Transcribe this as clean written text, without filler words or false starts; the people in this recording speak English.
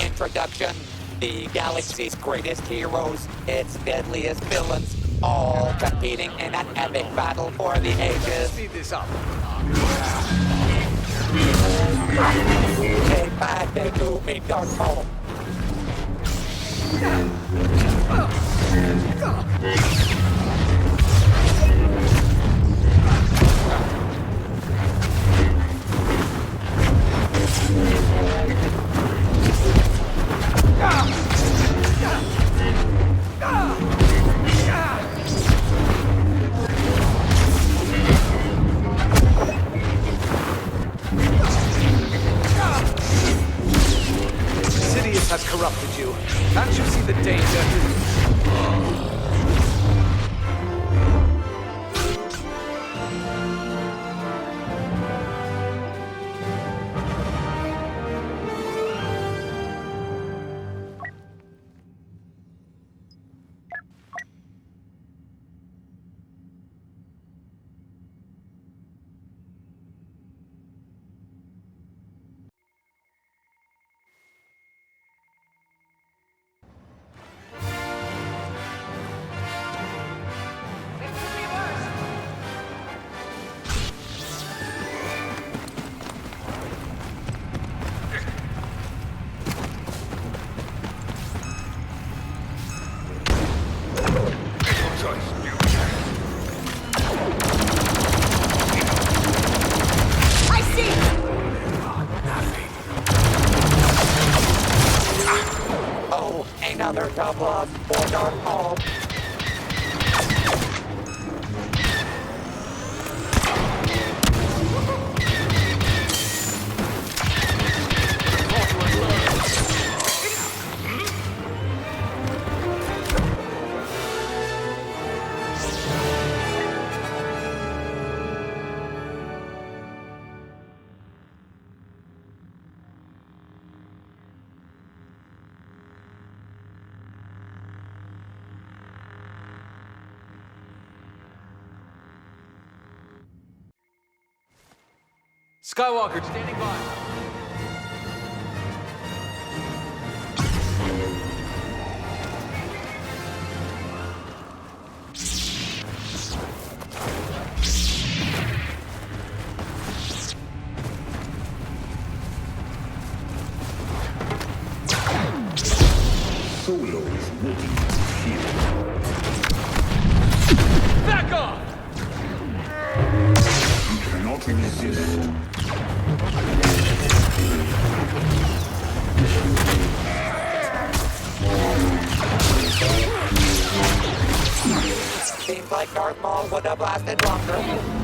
Introduction. The galaxy's greatest heroes, its deadliest villains, all competing in an epic battle for the ages. Speed this up. Take back the looming Darth Maul. Sidious has corrupted you. Can't you see the danger? I see! Oh, another double for Darth Maul. Skywalker, standing by. Solo's waiting to heal. Back off! You cannot resist. Seems like Darth Maul would have lasted longer.